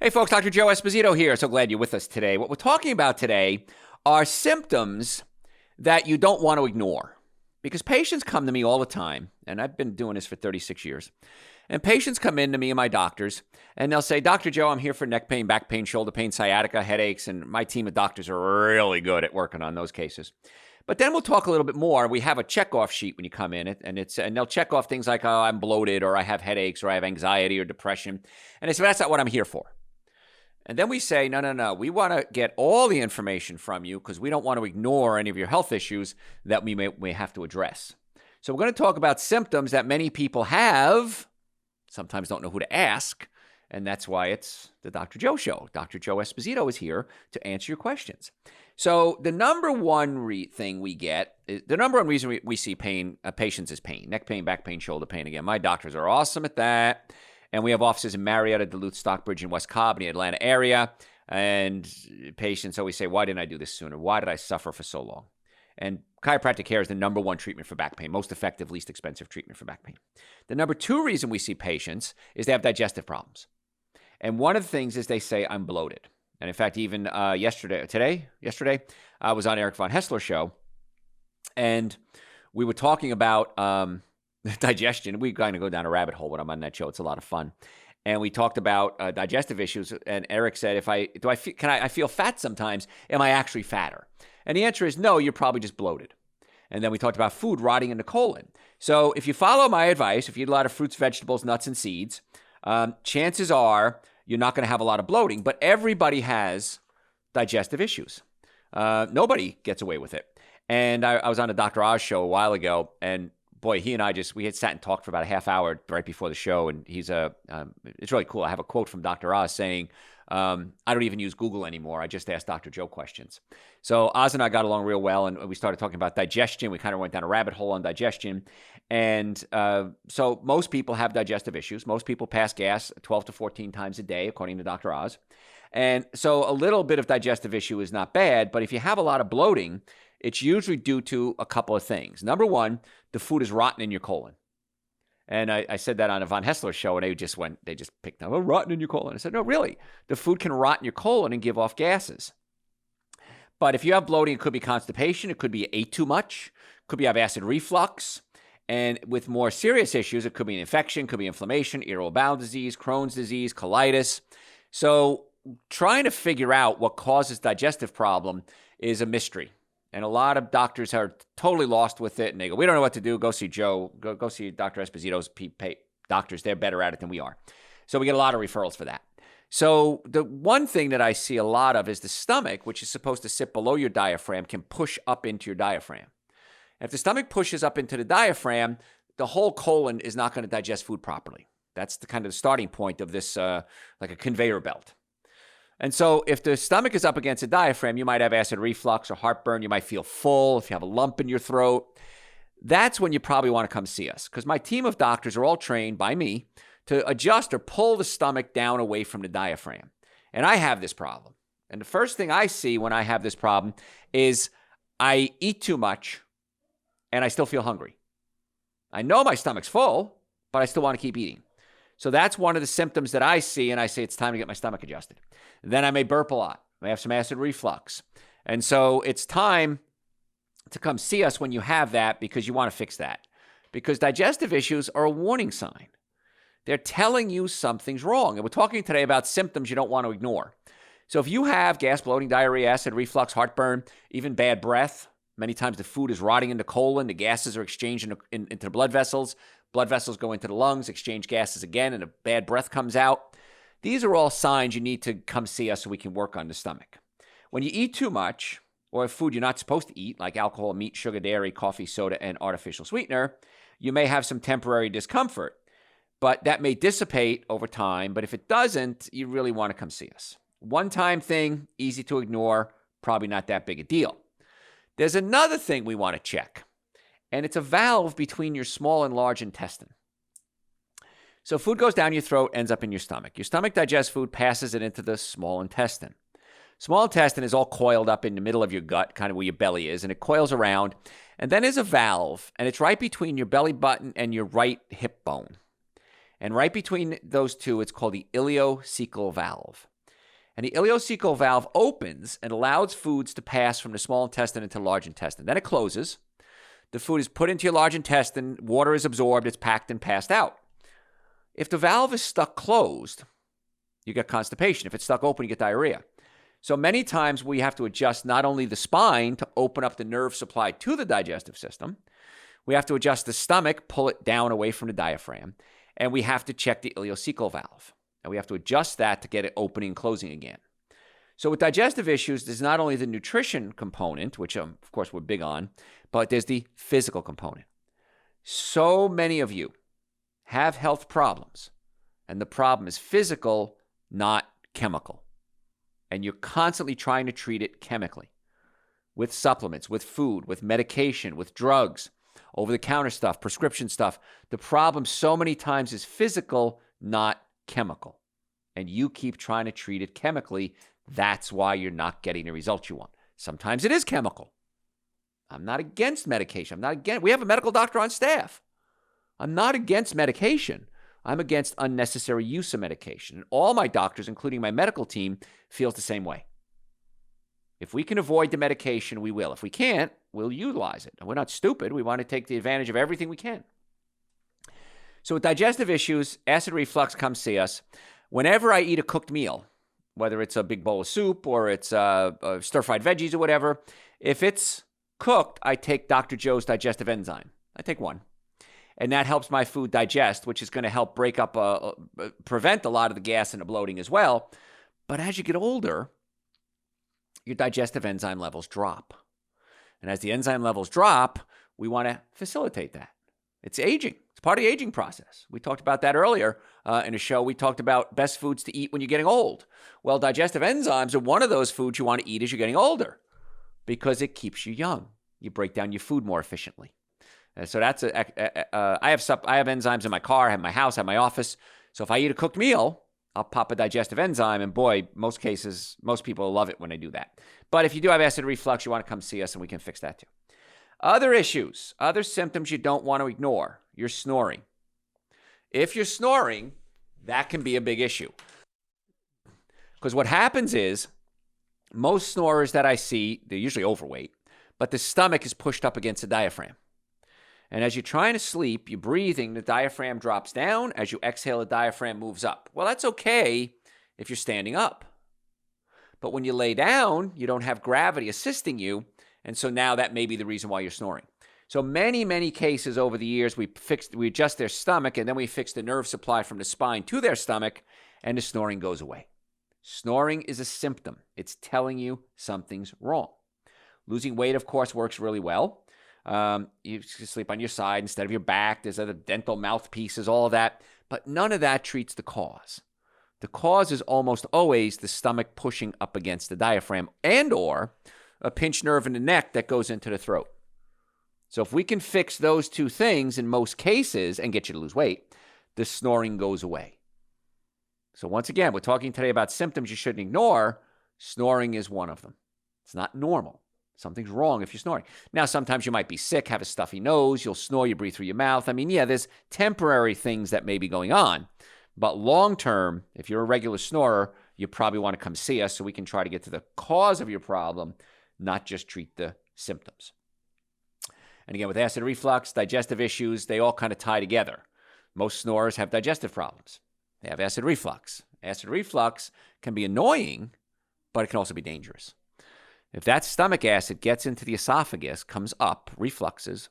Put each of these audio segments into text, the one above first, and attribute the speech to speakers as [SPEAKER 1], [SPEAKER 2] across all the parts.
[SPEAKER 1] Hey folks, Dr. Joe Esposito here. So glad you're with us today. What we're talking about today are symptoms that you don't want to ignore. Because patients come to me all the time, and I've been doing this for 36 years. And patients come in to me and my doctors, and they'll say, Dr. Joe, I'm here for neck pain, back pain, shoulder pain, sciatica, headaches, and my team of doctors are really good at working on those cases. But then we'll talk a little bit more. We have a checkoff sheet when you come in, and they'll check off things like, oh, I'm bloated, or I have headaches, or I have anxiety or depression. And I say, well, that's not what I'm here for. And then we say, no. We want to get all the information from you because we don't want to ignore any of your health issues that we may have to address. So we're going to talk about symptoms that many people have, sometimes don't know who to ask, and that's why it's the Dr. Joe Show. Dr. Joe Esposito is here to answer your questions. So the number one thing we get, the number one reason we see pain, patients is pain, neck pain, back pain, shoulder pain. Again, my doctors are awesome at that. And we have offices in Marietta, Duluth, Stockbridge, and West Cobb in the Atlanta area. And patients always say, why didn't I do this sooner? Why did I suffer for so long? And chiropractic care is the number one treatment for back pain, most effective, least expensive treatment for back pain. The number two reason we see patients is they have digestive problems. And one of the things is they say, I'm bloated. And in fact, even yesterday, I was on Eric Von Hessler's show, and we were talking about digestion. We kind of go down a rabbit hole when I'm on that show. It's a lot of fun. And we talked about digestive issues. And Eric said, I feel fat sometimes? Am I actually fatter? And the answer is no, you're probably just bloated. And then we talked about food rotting in the colon. So if you follow my advice, if you eat a lot of fruits, vegetables, nuts, and seeds, chances are you're not going to have a lot of bloating. But everybody has digestive issues. Nobody gets away with it. And I was on a Dr. Oz show a while ago, and boy, he and I we had sat and talked for about a half hour right before the show, and it's really cool. I have a quote from Dr. Oz saying, I don't even use Google anymore. I just ask Dr. Joe questions. So Oz and I got along real well, and we started talking about digestion. We kind of went down a rabbit hole on digestion. And so most people have digestive issues. Most people pass gas 12 to 14 times a day, according to Dr. Oz. And so a little bit of digestive issue is not bad, but if you have a lot of bloating, it's usually due to a couple of things. Number one, the food is rotten in your colon. And I said that on a Von Hessler show, and they just picked up, rotten in your colon. I said, no, really. The food can rot in your colon and give off gases. But if you have bloating, it could be constipation. It could be you ate too much. It could be you have acid reflux. And with more serious issues, it could be an infection, could be inflammation, irritable bowel disease, Crohn's disease, colitis. So trying to figure out what causes digestive problem is a mystery. And a lot of doctors are totally lost with it, and they go, we don't know what to do. Go see Joe. Go see Dr. Esposito's doctors. They're better at it than we are. So we get a lot of referrals for that. So the one thing that I see a lot of is the stomach, which is supposed to sit below your diaphragm, can push up into your diaphragm. And if the stomach pushes up into the diaphragm, the whole colon is not going to digest food properly. That's the kind of the starting point of this, like a conveyor belt. And so if the stomach is up against the diaphragm, you might have acid reflux or heartburn. You might feel full if you have a lump in your throat. That's when you probably want to come see us, because my team of doctors are all trained by me to adjust or pull the stomach down away from the diaphragm. And I have this problem. And the first thing I see when I have this problem is I eat too much and I still feel hungry. I know my stomach's full, but I still want to keep eating. So that's one of the symptoms that I see, and I say it's time to get my stomach adjusted. Then I may burp a lot. I may have some acid reflux. And so it's time to come see us when you have that, because you want to fix that. Because digestive issues are a warning sign. They're telling you something's wrong. And we're talking today about symptoms you don't want to ignore. So if you have gas, bloating, diarrhea, acid reflux, heartburn, even bad breath, many times the food is rotting in the colon, the gases are exchanged into the blood vessels go into the lungs, exchange gases again, and a bad breath comes out. These are all signs you need to come see us so we can work on the stomach. When you eat too much, or food you're not supposed to eat, like alcohol, meat, sugar, dairy, coffee, soda, and artificial sweetener, you may have some temporary discomfort, but that may dissipate over time. But if it doesn't, you really want to come see us. One-time thing, easy to ignore, probably not that big a deal. There's another thing we want to check, and it's a valve between your small and large intestine. So food goes down your throat, ends up in your stomach. Your stomach digests food, passes it into the small intestine. Small intestine is all coiled up in the middle of your gut, kind of where your belly is, and it coils around. And then there's a valve, and it's right between your belly button and your right hip bone. And right between those two, it's called the ileocecal valve. And the ileocecal valve opens and allows foods to pass from the small intestine into the large intestine. Then it closes. The food is put into your large intestine. Water is absorbed. It's packed and passed out. If the valve is stuck closed, you get constipation. If it's stuck open, you get diarrhea. So many times we have to adjust not only the spine to open up the nerve supply to the digestive system, we have to adjust the stomach, pull it down away from the diaphragm, and we have to check the ileocecal valve. And we have to adjust that to get it opening and closing again. So with digestive issues, there's not only the nutrition component, which of course we're big on, but there's the physical component. So many of you have health problems, and the problem is physical, not chemical. And you're constantly trying to treat it chemically with supplements, with food, with medication, with drugs, over-the-counter stuff, prescription stuff. The problem so many times is physical, not chemical. And you keep trying to treat it chemically. That's why you're not getting the results you want. Sometimes it is chemical. I'm not against medication. We have a medical doctor on staff. I'm not against medication. I'm against unnecessary use of medication. And all my doctors, including my medical team, feels the same way. If we can avoid the medication, we will. If we can't, we'll utilize it. And we're not stupid. We want to take the advantage of everything we can. So with digestive issues, acid reflux, come see us. Whenever I eat a cooked meal, whether it's a big bowl of soup or it's stir-fried veggies or whatever, if it's cooked, I take Dr. Joe's digestive enzyme. I take one. And that helps my food digest, which is going to help break up, prevent a lot of the gas and the bloating as well. But as you get older, your digestive enzyme levels drop. And as the enzyme levels drop, we want to facilitate that. It's aging. It's part of the aging process. We talked about that earlier in a show. We talked about best foods to eat when you're getting old. Well, digestive enzymes are one of those foods you want to eat as you're getting older because it keeps you young. You break down your food more efficiently. So that's I have enzymes in my car, I have my house, I have my office. So if I eat a cooked meal, I'll pop a digestive enzyme, and boy, most people love it when I do that. But if you do have acid reflux, you want to come see us, and we can fix that too. Other issues, other symptoms you don't want to ignore. You're snoring. If you're snoring, that can be a big issue. Because what happens is, most snorers that I see, they're usually overweight, but the stomach is pushed up against the diaphragm. And as you're trying to sleep, you're breathing, the diaphragm drops down. As you exhale, the diaphragm moves up. Well, that's okay if you're standing up. But when you lay down, you don't have gravity assisting you. And so now that may be the reason why you're snoring. So many, many cases over the years, we adjust their stomach, and then we fix the nerve supply from the spine to their stomach, and the snoring goes away. Snoring is a symptom. It's telling you something's wrong. Losing weight, of course, works really well. You sleep on your side instead of your back. There's other dental mouthpieces, all of that. But none of that treats the cause. The cause is almost always the stomach pushing up against the diaphragm and or a pinched nerve in the neck that goes into the throat. So if we can fix those two things in most cases and get you to lose weight, the snoring goes away. So once again, we're talking today about symptoms you shouldn't ignore. Snoring is one of them. It's not normal. Something's wrong if you're snoring. Now, sometimes you might be sick, have a stuffy nose, you'll snore, you breathe through your mouth. I mean, yeah, there's temporary things that may be going on. But long term, if you're a regular snorer, you probably want to come see us so we can try to get to the cause of your problem, not just treat the symptoms. And again, with acid reflux, digestive issues, they all kind of tie together. Most snorers have digestive problems. They have acid reflux. Acid reflux can be annoying, but it can also be dangerous. If that stomach acid gets into the esophagus, comes up, refluxes,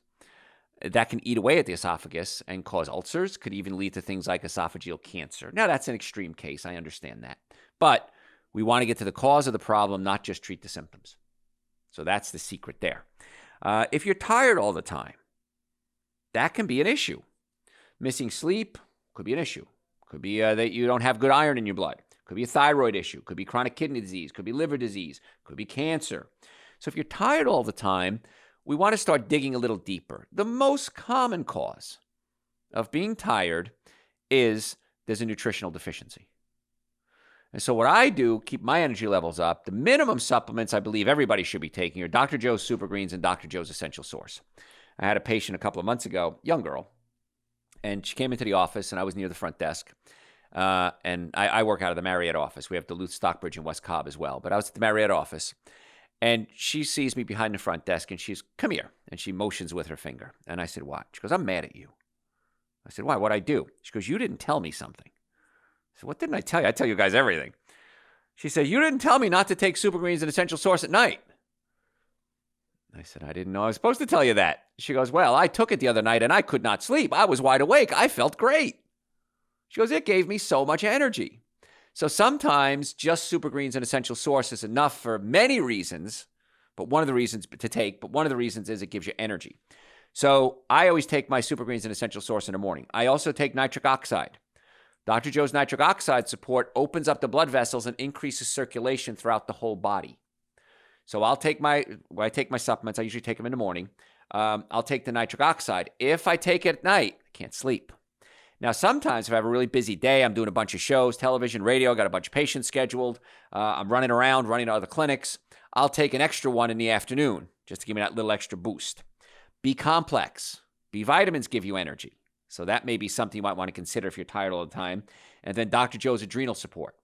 [SPEAKER 1] that can eat away at the esophagus and cause ulcers, could even lead to things like esophageal cancer. Now, that's an extreme case. I understand that. But we want to get to the cause of the problem, not just treat the symptoms. So that's the secret there. If you're tired all the time, that can be an issue. Missing sleep could be an issue. Could be that you don't have good iron in your blood. Could be a thyroid issue. Could be chronic kidney disease. Could be liver disease. Could be cancer. So if you're tired all the time, we want to start digging a little deeper. The most common cause of being tired is there's a nutritional deficiency. And so what I do, keep my energy levels up. The minimum supplements I believe everybody should be taking are Dr. Joe's Super Greens and Dr. Joe's Essential Source. I had a patient a couple of months ago, young girl, and she came into the office, and I was near the front desk. And I work out of the Marriott office. We have Duluth, Stockbridge, and West Cobb as well. But I was at the Marriott office, and she sees me behind the front desk, and she's, come here. And she motions with her finger. And I said, what? She goes, I'm mad at you. I said, why? What'd I do? She goes, you didn't tell me something. I said, what didn't I tell you? I tell you guys everything. She said, you didn't tell me not to take Super Greens and Essential Source at night. I said, I didn't know I was supposed to tell you that. She goes, well, I took it the other night and I could not sleep. I was wide awake. I felt great. She goes, it gave me so much energy. So sometimes just Super Greens and Essential Source is enough for many reasons, but one of the reasons is it gives you energy. So I always take my Super Greens and Essential Source in the morning. I also take nitric oxide. Dr. Joe's nitric oxide support opens up the blood vessels and increases circulation throughout the whole body. So I take my supplements. I usually take them in the morning. I'll take the nitric oxide. If I take it at night, I can't sleep. Now, sometimes if I have a really busy day, I'm doing a bunch of shows, television, radio, got a bunch of patients scheduled. I'm running around, running to other clinics. I'll take an extra one in the afternoon just to give me that little extra boost. B complex. B vitamins give you energy. So that may be something you might want to consider if you're tired all the time. And then Dr. Joe's adrenal support.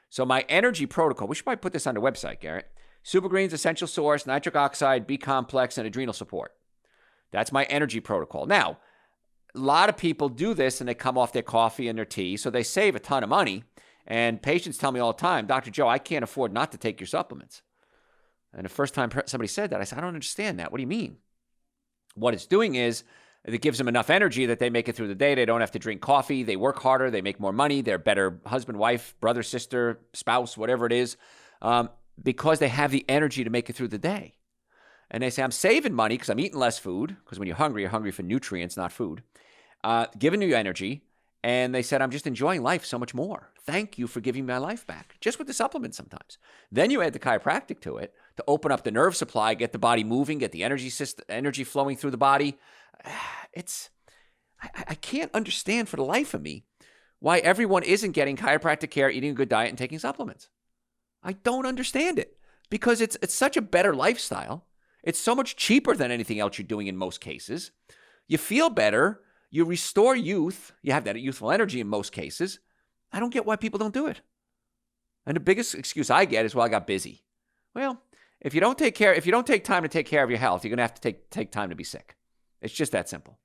[SPEAKER 1] So my energy protocol, we should probably put this on the website, Garrett. Super Greens, Essential Source, nitric oxide, B complex, and adrenal support. That's my energy protocol. Now, a lot of people do this and they come off their coffee and their tea, so they save a ton of money. And patients tell me all the time, Dr. Joe, I can't afford not to take your supplements. And the first time somebody said that, I said, I don't understand that. What do you mean? What it's doing is it gives them enough energy that they make it through the day. They don't have to drink coffee. They work harder. They make more money. They're better husband, wife, brother, sister, spouse, whatever it is. Because they have the energy to make it through the day. And they say, I'm saving money because I'm eating less food, because when you're hungry for nutrients, not food, giving you energy. And they said, I'm just enjoying life so much more. Thank you for giving my life back, just with the supplements sometimes. Then you add the chiropractic to it to open up the nerve supply, get the body moving, get the energy flowing through the body. I can't understand for the life of me why everyone isn't getting chiropractic care, eating a good diet, and taking supplements. I don't understand it because it's such a better lifestyle. It's so much cheaper than anything else you're doing in most cases. You feel better. You restore youth. You have that youthful energy in most cases. I don't get why people don't do it. And the biggest excuse I get is, well, I got busy. Well, if you don't take time to take care of your health, you're going to have to take time to be sick. It's just that simple.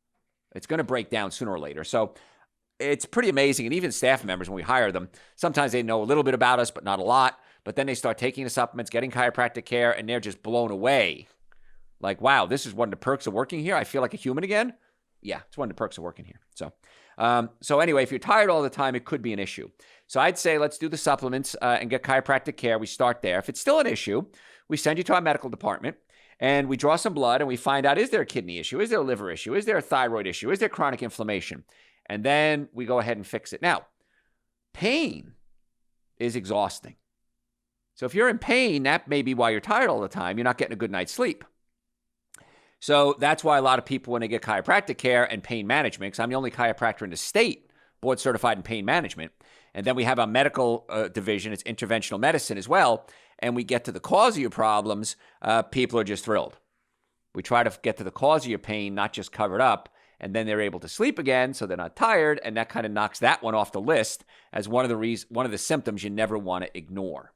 [SPEAKER 1] It's going to break down sooner or later. So it's pretty amazing. And even staff members, when we hire them, sometimes they know a little bit about us, but not a lot. But then they start taking the supplements, getting chiropractic care, and they're just blown away. Like, wow, this is one of the perks of working here. I feel like a human again. Yeah, it's one of the perks of working here. So anyway, if you're tired all the time, it could be an issue. So I'd say let's do the supplements and get chiropractic care. We start there. If it's still an issue, we send you to our medical department, and we draw some blood, and we find out, is there a kidney issue? Is there a liver issue? Is there a thyroid issue? Is there chronic inflammation? And then we go ahead and fix it. Now, pain is exhausting. So if you're in pain, that may be why you're tired all the time. You're not getting a good night's sleep. So that's why a lot of people, when they get chiropractic care and pain management, because I'm the only chiropractor in the state board certified in pain management, and then we have a medical division, it's interventional medicine as well, and we get to the cause of your problems, people are just thrilled. We try to get to the cause of your pain, not just cover it up, and then they're able to sleep again, so they're not tired, and that kind of knocks that one off the list as one of the symptoms you never want to ignore.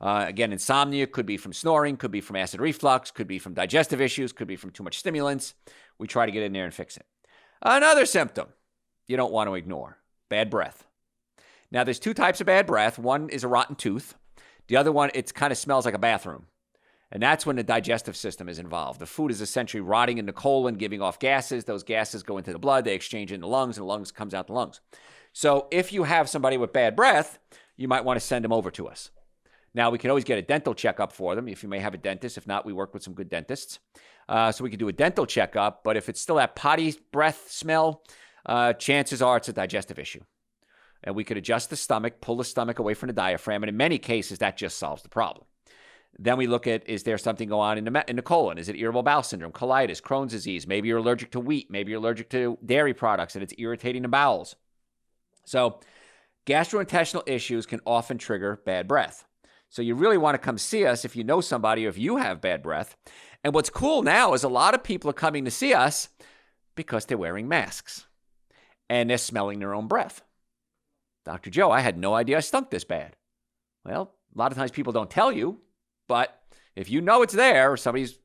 [SPEAKER 1] Again, insomnia could be from snoring, could be from acid reflux, could be from digestive issues, could be from too much stimulants. We try to get in there and fix it. Another symptom you don't want to ignore, bad breath. Now, there's two types of bad breath. One is a rotten tooth. The other one, it kind of smells like a bathroom. And that's when the digestive system is involved. The food is essentially rotting in the colon, giving off gases. Those gases go into the blood. They exchange in the lungs, and the lungs comes out the lungs. So if you have somebody with bad breath, you might want to send them over to us. Now, we can always get a dental checkup for them if you may have a dentist. If not, we work with some good dentists. So we can do a dental checkup. But if it's still that potty breath smell, chances are it's a digestive issue. And we could adjust the stomach, pull the stomach away from the diaphragm. And in many cases, that just solves the problem. Then we look at, is there something going on in the colon? Is it irritable bowel syndrome, colitis, Crohn's disease? Maybe you're allergic to wheat. Maybe you're allergic to dairy products and it's irritating the bowels. So gastrointestinal issues can often trigger bad breath. So you really want to come see us if you know somebody or if you have bad breath. And what's cool now is a lot of people are coming to see us because they're wearing masks and they're smelling their own breath. Dr. Joe, I had no idea I stunk this bad. Well, a lot of times people don't tell you, but if you know it's there, or somebody's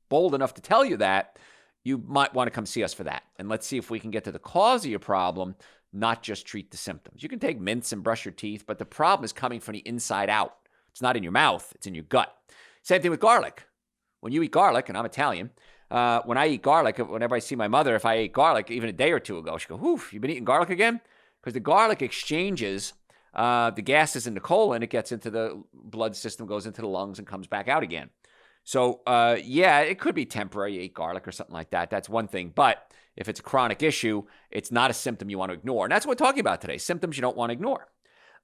[SPEAKER 1] bold enough to tell you that, you might want to come see us for that. And let's see if we can get to the cause of your problem, not just treat the symptoms. You can take mints and brush your teeth, but the problem is coming from the inside out. It's not in your mouth, it's in your gut. Same thing with garlic. When you eat garlic, and I'm Italian, when I eat garlic, whenever I see my mother, if I ate garlic even a day or two ago, she goes, "Oof, you been eating garlic again?" Because the garlic exchanges the gases in the colon, it gets into the blood system, goes into the lungs, and comes back out again. So, yeah, it could be temporary. You ate garlic or something like that. That's one thing. But if it's a chronic issue, it's not a symptom you want to ignore. And that's what we're talking about today, symptoms you don't want to ignore.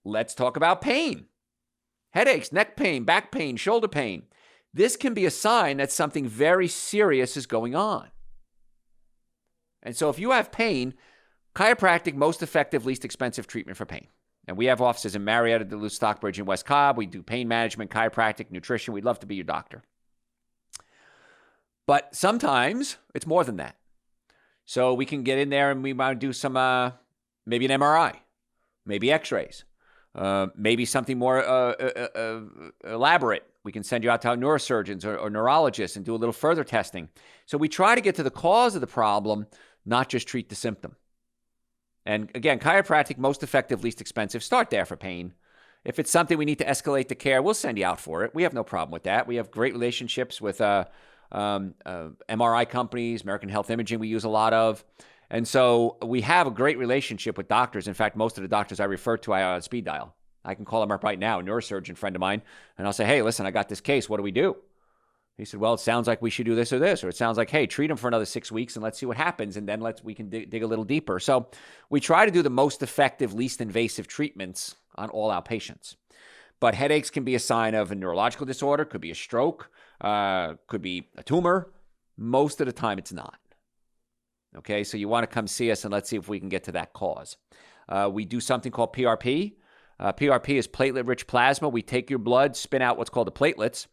[SPEAKER 1] Let's talk about pain. Headaches, neck pain, back pain, shoulder pain. This can be a sign that something very serious is going on. And so if you have pain, chiropractic, most effective, least expensive treatment for pain. And we have offices in Marietta, Duluth, Stockbridge, and West Cobb. We do pain management, chiropractic, nutrition. We'd love to be your doctor. But sometimes it's more than that. So we can get in there and we might do some, maybe an MRI, maybe x-rays, maybe something more elaborate. We can send you out to our neurosurgeons or neurologists and do a little further testing. So we try to get to the cause of the problem, not just treat the symptom. And again, chiropractic, most effective, least expensive. Start there for pain. If it's something we need to escalate to care, we'll send you out for it. We have no problem with that. We have great relationships with MRI companies, American Health Imaging we use a lot of. And so we have a great relationship with doctors. In fact, most of the doctors I refer to, I on speed dial. I can call them up right now, a neurosurgeon friend of mine, and I'll say, "Hey, listen, I got this case. What do we do?" He said, "Well, it sounds like we should do this or this," or it sounds like, "Hey, treat him for another 6 weeks and let's see what happens, and then we can dig a little deeper." So we try to do the most effective, least invasive treatments on all our patients. But headaches can be a sign of a neurological disorder, could be a stroke, could be a tumor. Most of the time, it's not. Okay, so you want to come see us and let's see if we can get to that cause. We do something called PRP. PRP is platelet-rich plasma. We take your blood, spin out what's called the platelets,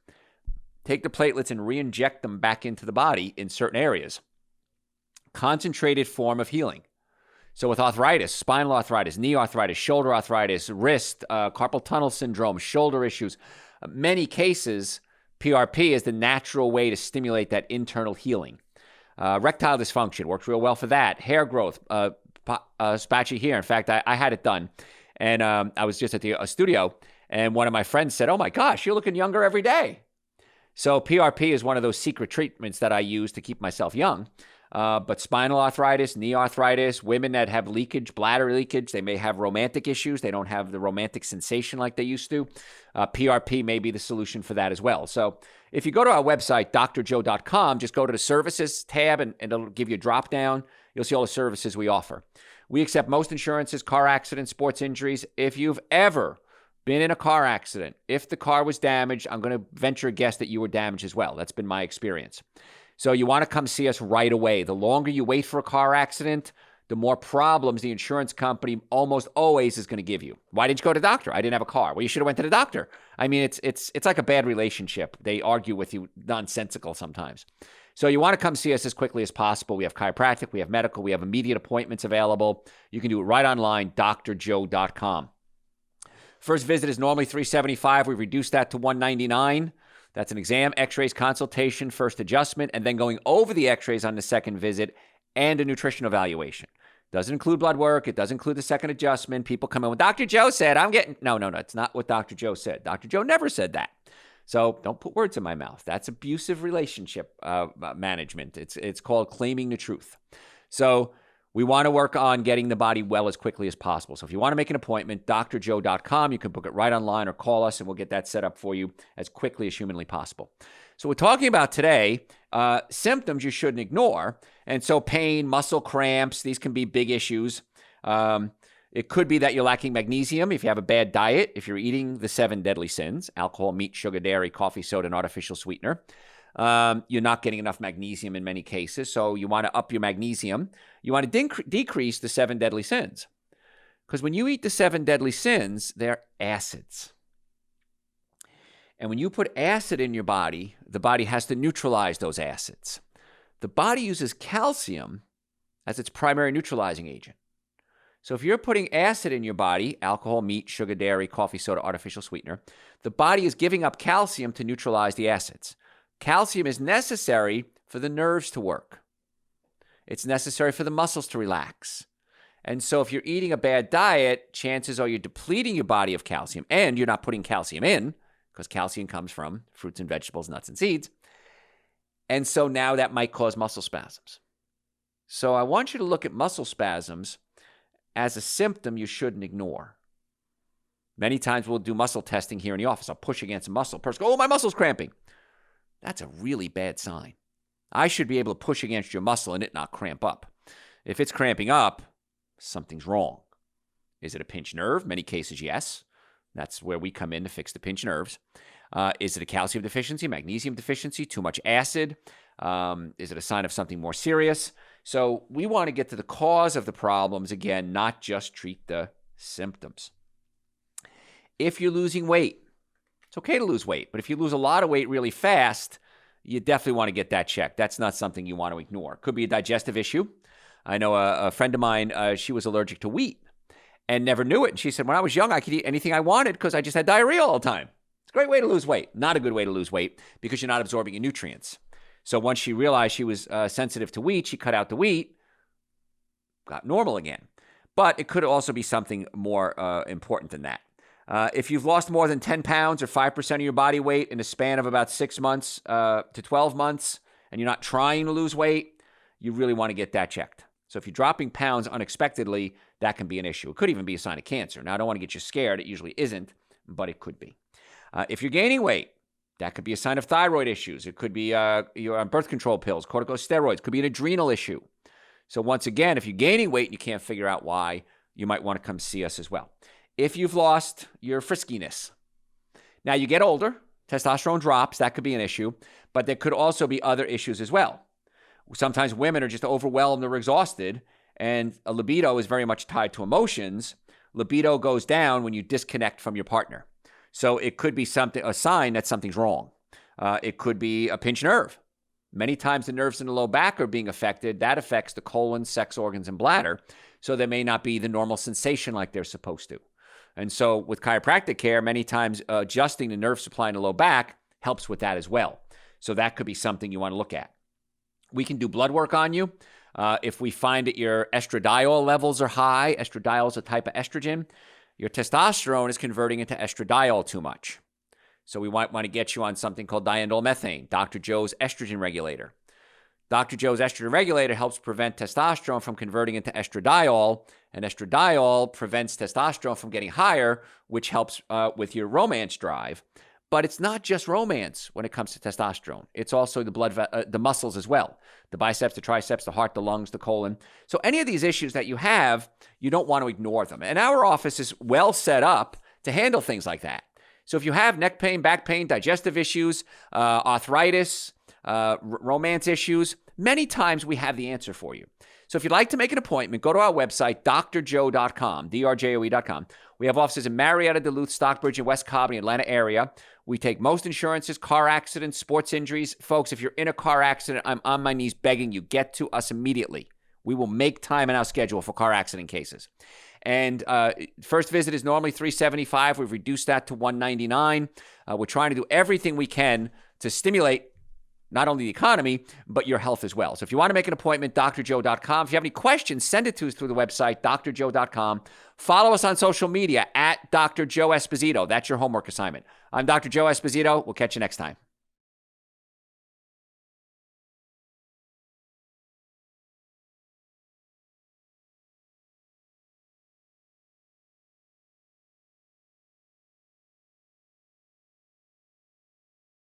[SPEAKER 1] take the platelets and re-inject them back into the body in certain areas. Concentrated form of healing. So with arthritis, spinal arthritis, knee arthritis, shoulder arthritis, wrist, carpal tunnel syndrome, shoulder issues, many cases, PRP is the natural way to stimulate that internal healing. Erectile dysfunction works real well for that. Hair growth, spatchy hair. In fact, I had it done. And I was just at the studio, and one of my friends said, "Oh my gosh, you're looking younger every day." So PRP is one of those secret treatments that I use to keep myself young. But spinal arthritis, knee arthritis, women that have leakage, bladder leakage, they may have romantic issues. They don't have the romantic sensation like they used to. PRP may be the solution for that as well. So if you go to our website, drjoe.com, just go to the services tab and it'll give you a drop down. You'll see all the services we offer. We accept most insurances, car accidents, sports injuries. If you've ever been in a car accident, if the car was damaged, I'm going to venture a guess that you were damaged as well. That's been my experience. So you want to come see us right away. The longer you wait for a car accident, the more problems the insurance company almost always is going to give you. Why didn't you go to the doctor? I didn't have a car. Well, you should have went to the doctor. I mean, it's like a bad relationship. They argue with you, nonsensical sometimes. So you want to come see us as quickly as possible. We have chiropractic, we have medical, we have immediate appointments available. You can do it right online, drjoe.com. First visit is normally $375. We reduced that to $199. That's an exam, x-rays, consultation, first adjustment, and then going over the x-rays on the second visit and a nutrition evaluation. Doesn't include blood work. It doesn't include the second adjustment. People come in, "Well, Dr. Joe said I'm getting..." No. It's not what Dr. Joe said. Dr. Joe never said that. So don't put words in my mouth. That's abusive relationship management. It's called claiming the truth. So we want to work on getting the body well as quickly as possible. So if you want to make an appointment, drjoe.com, you can book it right online or call us and we'll get that set up for you as quickly as humanly possible. So we're talking about today symptoms you shouldn't ignore. And so pain, muscle cramps, these can be big issues. It could be that you're lacking magnesium if you have a bad diet, if you're eating the 7 deadly sins: alcohol, meat, sugar, dairy, coffee, soda, and artificial sweetener. You're not getting enough magnesium in many cases, so you want to up your magnesium. You want to decrease the 7 deadly sins. Because when you eat the 7 deadly sins, they're acids. And when you put acid in your body, the body has to neutralize those acids. The body uses calcium as its primary neutralizing agent. So if you're putting acid in your body, alcohol, meat, sugar, dairy, coffee, soda, artificial sweetener, the body is giving up calcium to neutralize the acids. Calcium is necessary for the nerves to work. It's necessary for the muscles to relax. And so if you're eating a bad diet, chances are you're depleting your body of calcium, and you're not putting calcium in, because calcium comes from fruits and vegetables, nuts and seeds. And so now that might cause muscle spasms. So I want you to look at muscle spasms as a symptom you shouldn't ignore. Many times we'll do muscle testing here in the office. I'll push against a muscle. Person goes, oh, my muscle's cramping. That's a really bad sign. I should be able to push against your muscle and it not cramp up. If it's cramping up, something's wrong. Is it a pinched nerve? Many cases, yes. That's where we come in to fix the pinched nerves. Is it a calcium deficiency, magnesium deficiency, too much acid? Is it a sign of something more serious? So we want to get to the cause of the problems, again, not just treat the symptoms. If you're losing weight, it's okay to lose weight, but if you lose a lot of weight really fast, you definitely want to get that checked. That's not something you want to ignore. Could be a digestive issue. I know a friend of mine, she was allergic to wheat and never knew it. And she said, when I was young, I could eat anything I wanted because I just had diarrhea all the time. It's a great way to lose weight. Not a good way to lose weight because you're not absorbing your nutrients. So once she realized she was sensitive to wheat, she cut out the wheat, got normal again. But it could also be something more important than that. If you've lost more than 10 pounds or 5% of your body weight in a span of about 6 months to 12 months, and you're not trying to lose weight, you really want to get that checked. So if you're dropping pounds unexpectedly, that can be an issue. It could even be a sign of cancer. Now, I don't want to get you scared. It usually isn't, but it could be. If you're gaining weight, that could be a sign of thyroid issues. It could be you're on birth control pills, corticosteroids. It could be an adrenal issue. So once again, if you're gaining weight and you can't figure out why, you might want to come see us as well. If you've lost your friskiness. Now, you get older, testosterone drops. That could be an issue, but there could also be other issues as well. Sometimes women are just overwhelmed or exhausted, and a libido is very much tied to emotions. Libido goes down when you disconnect from your partner. So it could be a sign that something's wrong. It could be a pinched nerve. Many times the nerves in the low back are being affected. That affects the colon, sex organs, and bladder. So there may not be the normal sensation like they're supposed to. And so with chiropractic care, many times adjusting the nerve supply in the low back helps with that as well. So that could be something you want to look at. We can do blood work on you. If we find that your estradiol levels are high, estradiol is a type of estrogen, your testosterone is converting into estradiol too much. So we might want to get you on something called diindolylmethane, Dr. Joe's estrogen regulator. Dr. Joe's estrogen regulator helps prevent testosterone from converting into estradiol, and estradiol prevents testosterone from getting higher, which helps with your romance drive. But it's not just romance when it comes to testosterone. It's also the muscles as well. The biceps, the triceps, the heart, the lungs, the colon. So any of these issues that you have, you don't want to ignore them. And our office is well set up to handle things like that. So if you have neck pain, back pain, digestive issues, arthritis, romance issues, many times we have the answer for you. So if you'd like to make an appointment, go to our website, drjoe.com, drjoe.com. We have offices in Marietta, Duluth, Stockbridge, and West Cobb, Atlanta area. We take most insurances, car accidents, sports injuries. Folks, if you're in a car accident, I'm on my knees begging you, get to us immediately. We will make time in our schedule for car accident cases. And first visit is normally $375. We've reduced that to $199. We're trying to do everything we can to stimulate not only the economy, but your health as well. So if you want to make an appointment, drjoe.com. If you have any questions, send it to us through the website, drjoe.com. Follow us on social media at Dr. Joe Esposito. That's your homework assignment. I'm Dr. Joe Esposito. We'll catch you next time.